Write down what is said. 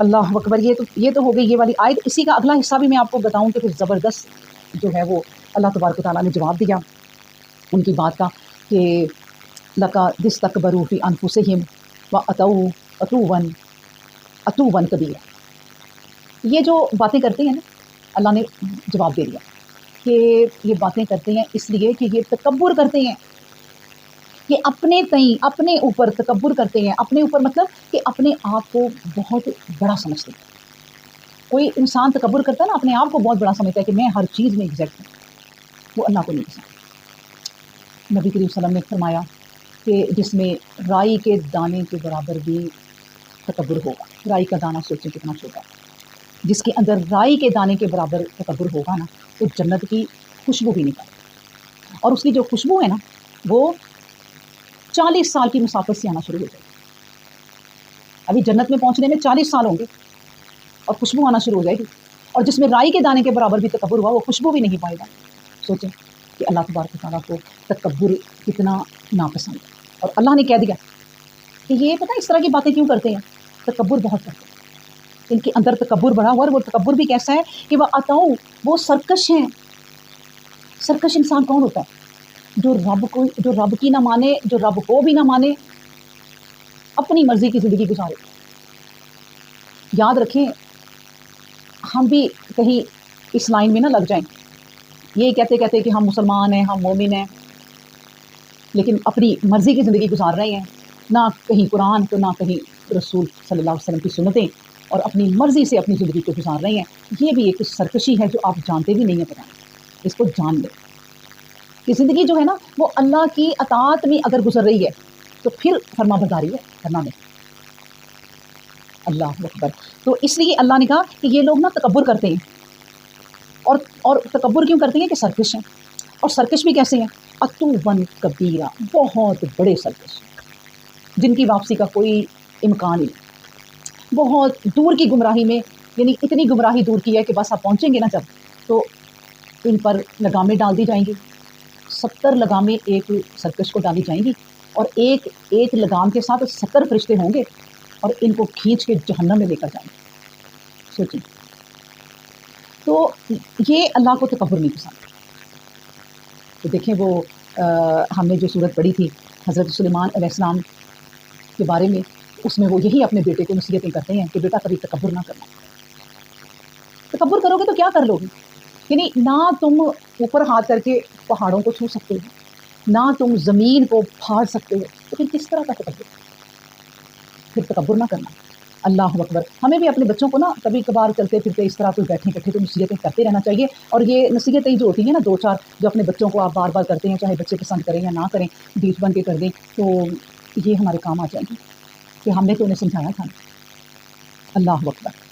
اللہ اکبر. یہ تو ہو گئی یہ والی آیت. اسی کا اگلا حصہ بھی میں آپ کو بتاؤں کہ پھر زبردست جو ہے وہ اللہ تبارک و تعالیٰ نے جواب دیا ان کی بات کا کہ لکا دستکبروا فی انفسہم عتوا کبیرا. یہ جو باتیں کرتے ہیں نا اللہ نے جواب دے دیا کہ یہ باتیں کرتے ہیں اس لیے کہ یہ تکبر کرتے ہیں، کہ اپنے تئیں اپنے اوپر تکبر کرتے ہیں. اپنے اوپر مطلب کہ اپنے آپ کو بہت بڑا سمجھتے ہیں. کوئی انسان تکبر کرتا ہے نا، اپنے آپ کو بہت بڑا سمجھتا ہے کہ میں ہر چیز میں ایگزیکٹ ہوں، وہ اللہ کو نہیں پسند. نبی کریم صلی اللہ علیہ وسلم نے فرمایا کہ جس میں رائی کے دانے کے برابر بھی تکبر ہوگا. رائی کا دانہ سوچیں کتنا چھوٹا ہے. جس کے اندر رائی کے دانے کے برابر تکبر ہوگا نا تو جنت کی خوشبو بھی نہیں پائے. اور اس کی جو خوشبو ہے نا وہ 40 سال کی مسافت سے آنا شروع ہو جائے. ابھی جنت میں پہنچنے میں 40 سال ہوں گے اور خوشبو آنا شروع ہو جائے گی. اور جس میں رائی کے دانے کے برابر بھی تکبر ہوا وہ خوشبو بھی نہیں پائے گا. سوچیں کہ اللہ تبارک و تعالیٰ کو تکبر کتنا ناپسند ہے. اور اللہ نے کہہ دیا کہ یہ پتہ اس طرح کی باتیں کیوں کرتے ہیں، تکبر بہت کرتے ہیں. ان کے اندر تکبر بڑھا ہوا ہے. وہ تکبر بھی کیسا ہے کہ وہ عطاؤ، وہ سرکش ہیں. سرکش انسان کون ہوتا ہے؟ جو رب کی نہ مانے، جو رب کو بھی نہ مانے، اپنی مرضی کی زندگی گزارے. یاد رکھیں ہم بھی کہیں اس لائن میں نہ لگ جائیں، یہ کہتے کہتے کہ ہم مسلمان ہیں، ہم مومن ہیں، لیکن اپنی مرضی کی زندگی گزار رہے ہیں. نہ کہیں قرآن تو نہ کہیں رسول صلی اللہ علیہ وسلم کی سنتیں، اور اپنی مرضی سے اپنی زندگی کو گزار رہے ہیں. یہ بھی ایک سرکشی ہے جو آپ جانتے بھی نہیں ہیں. پتہ اس کو جان لیں کہ زندگی جو ہے نا وہ اللہ کی اطاعت میں اگر گزر رہی ہے تو پھر فرما برداری ہے، کرنا نہیں. اللہ اکبر. تو اس لیے اللہ نے کہا کہ یہ لوگ نا تکبر کرتے ہیں. اور تکبر کیوں کرتے ہیں کہ سرکش ہیں. اور سرکش بھی کیسے ہیں؟ عتوا کبیرا، بہت بڑے سرکش جن کی واپسی کا کوئی امکان نہیں. بہت دور کی گمراہی میں، یعنی اتنی گمراہی دور کی ہے کہ بس آپ پہنچیں گے نا جب تو ان پر لگامیں ڈال دی جائیں گی. 70 لگامیں ایک سرکش کو ڈالی جائیں گی اور ایک لگام کے ساتھ 70 فرشتے ہوں گے اور ان کو کھینچ کے جہنم میں لے کر جائیں گے. سوچیں. تو یہ اللہ کو تکبر نہیں پسند. تو دیکھیں وہ ہم نے جو صورت پڑھی تھی حضرت سلیمان علیہ السلام کے بارے میں، اس میں وہ یہی اپنے بیٹے کو نصیحتیں کرتے ہیں کہ بیٹا کبھی تکبر نہ کرنا. تکبر کرو گے تو کیا کر لو گے؟ یعنی نہ تم اوپر ہاتھ کر کے پہاڑوں کو چھو سکتے ہو، نہ تم زمین کو پھاڑ سکتے ہو، تو پھر کس طرح کا تکبر؟ پھر تکبر نہ کرنا. اللہ اکبر. ہمیں بھی اپنے بچوں کو نا کبھی کبھار چلتے پھرتے اس طرح کوئی بیٹھے کٹھے تو نصیحتیں کرتے رہنا چاہیے. اور یہ نصیحتیں جو ہوتی ہیں نا 2-4 جو اپنے بچوں کو آپ بار بار کرتے ہیں، چاہے بچے پسند کریں یا نہ کریں، بیچ بن کے کر دیں، تو یہ ہمارے کام آ جائیں گی کہ ہم نے تو انہیں سمجھایا تھا. اللہ اکبر.